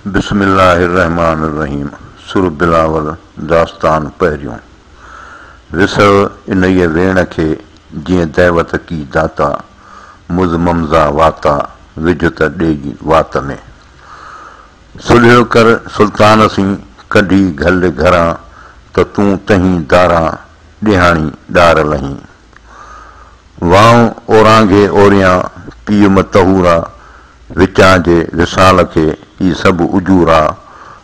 बिस्मिल्लाहिर्रहमानिर्रहीम। सुर बिलावल दास्तान पहिरियों। विसर इन ये वेण खे जीअं दैवत की दाता, मुज़ ममज़ा वाता विझ त ॾेगी वात में। सुलियो कर सुल्तान सी कढी घल घरां, त तूं तहीं दारां ॾिहाणी ॾार लहीं। वाऊं ओरांगे ओरियां पीउ मतहूरा, विचां जे विसाल खे ई सभु उजूरा,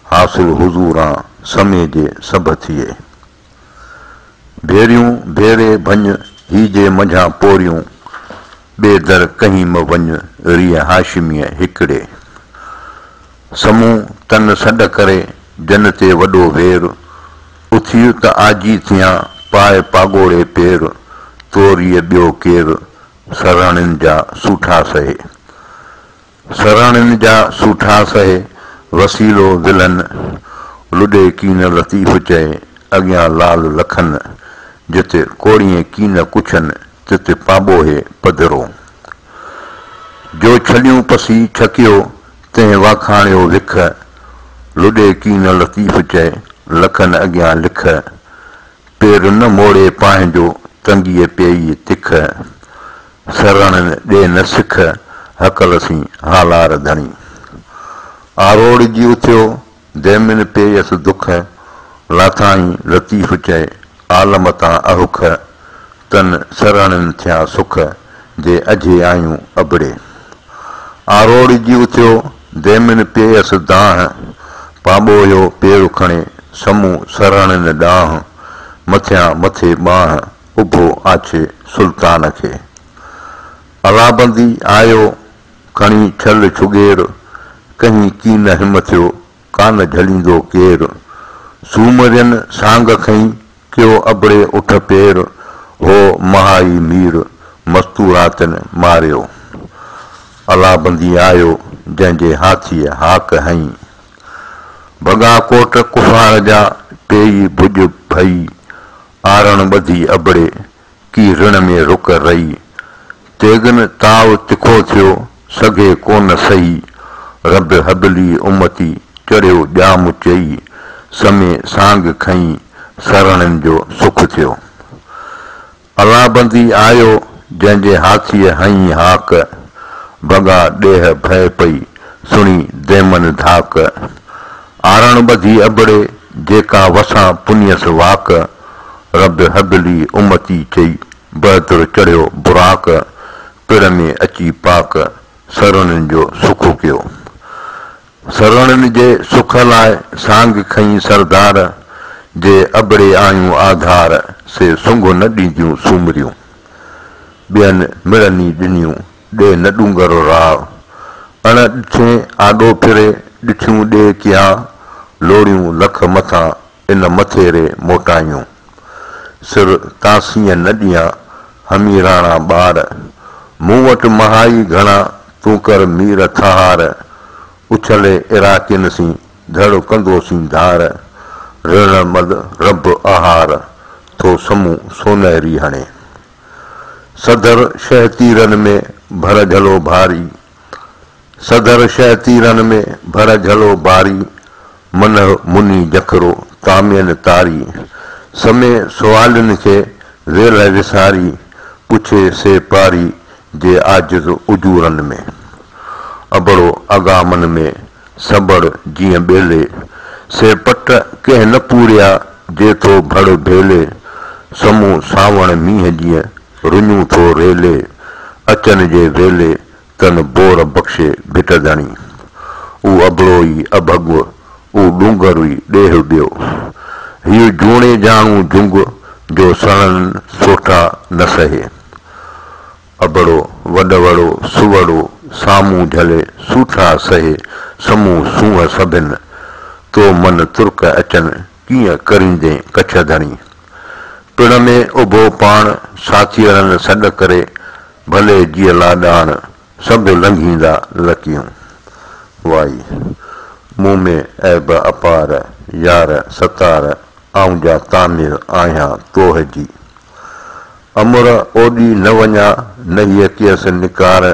हासिल हुज़ूरां समय जे सभु थिए। भेरियूं भेरे भञ ही जे मंझां पोरियूं, ॿिए दर कहीं म वञ रीह हाशिमीअ हिकिड़े। समूह तन सॾ करे जन ते वॾो वेर, उथी त आजी थियां पाए पाॻोड़े पेर, तोरीअ ॿियो केरु सराणिन जा सूठा सहे। सराणिन जा सूठा सहे वसीलो विलन, लुॾे कीन लतीफ़ चए अॻियां लाल लखन, जिते कोड़ीअ कीन कुछन तिते पाॿो हे पधिरो। जो छलियूं पसी छकियो तंहिं वाखाणियो विख, लुॾे कीन लतीफ़ चए लखन अॻियां लिख, पेर न मोड़े पंहिंजो तंगीअ पेई तिख, सरणनि ॾे न सिख हकल सी हालार धणी। आरोड़ जी उथियो दैमिन पेयस दुख, लाथाई लतीफ़ चए आलम तां अहुख, तन सरणनि थिया सुख जे अझे आयूं अबड़े। आरोड़ जी उथियो दैमिन पेयस दाह, पाॿोयो पेर खणे समूह सरणनि ॾांह, मथियां मथे ॿांह उभो आछे सुल्तान खे। अलाबंदी आयो खणी छल छुगेर, कहीं कीन हिम थियो कान झलींदो केर, सूमरियन सांग खईं कयो अबड़े उठ पेर, हो महाई मीर मस्तूरातन मारियो। अलाबंदी आयो जंहिंजे हाथीअ हाक हईं, भॻा कोट कुफार जा पेई भुॼ भई, आरण ॿधी अबड़े की ऋण में रुक रही, तेगन ताव तिखो थियो सघे कोन सही, रब हबली उमती चढ़ियो ॼाम चई, समय सांग खईं सरणनि जो सुख थियो। अलाबंदी आयो जंहिंजे हाथीअ हईं हाक, भॻा ॾेह भय पई सुणी दैमन धाक, आरण ॿधी अबड़े जेका वसां पुनियस वाक, रब हबली उमती चई बहदुर चढ़ियो बुराक, पिण में अची पाक सरणनि जो सुख कयो। सरणनि जे सुख लाइ सांग खईं सरदार, जे अबड़े आयूं आधार से सुंघ न ॾींदियूं सूमरियूं, ॿियनि मिड़नी ॾिनियूं ॾे न ॾूंगर राव, अण ॾिठे आॾो फिरे ॾिठियूं ॾे किया, लोड़ियूं लख मथां इन मथेरे मोटायूं, सिर तासीअ न ॾियां हमीराणा ॿार, मूं वटि महाई घणा तूं कर मीर थहार, उछले इराकिन सी धड़ कंदो सी धार, ऋण मद रब आहार थो समूह सोनहरी हणे। सदर शह तीरन में भर झलो भारी, सदर शह तीरन में भर झलो भारी, मन मुनी जखरो तामियन तारी, समय सुवालिन खे वेल विसारी, पुछे से पारी जे आजिज़ उजूरन में। अबड़ो अगामन में सबड़ जीअं ॿेले, से पट कंहिं न पूरिया जे थो भड़ भेले, समूह सावण मींहं जीअं रुञूं थो रेले, अचन जे वेले तन बोर बख़्शे भिटदणी। ऊ अबड़ो ई अभॻ ऊ डूंगर ई ॾेह ॿियो, हीउ जूणे जाणू झुंग जो सणन सोठा न सहे। अबड़ो वॾवड़ो सुवड़ो साम्हूं झले सूठा सहे, समूह सूंहं सभिन, तो मन तुर्क अचन कीअं करींदे कछधणी। पिण में उभो पाण साथीअरनि सॾ करे, भले जीअ लाॾाण सभु लंघींदा लकियूं। वाई मूं में ऐब अपार यार सतार, आऊं जा तामिर आहियां तोह जी। अमुर ओॾी न वञा न हीअ कियसि निकार,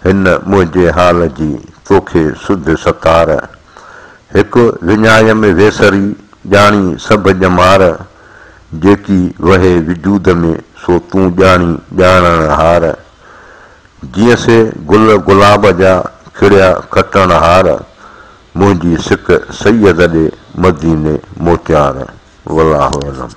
हिन मुंहिंजे हाल जी तोखे सुध सतार, हिकु विञाय में वेसरी ॼाणी सभु ॼमार, जेकी वहे वजूद में सो तूं ॼाणी ॼाणण हार। जीअं से गुल गुलाब जा खिड़िया खटण हार, मुंहिंजी सिक सैयद ॾे मदीने मोतियार। वल्लाहु अलम।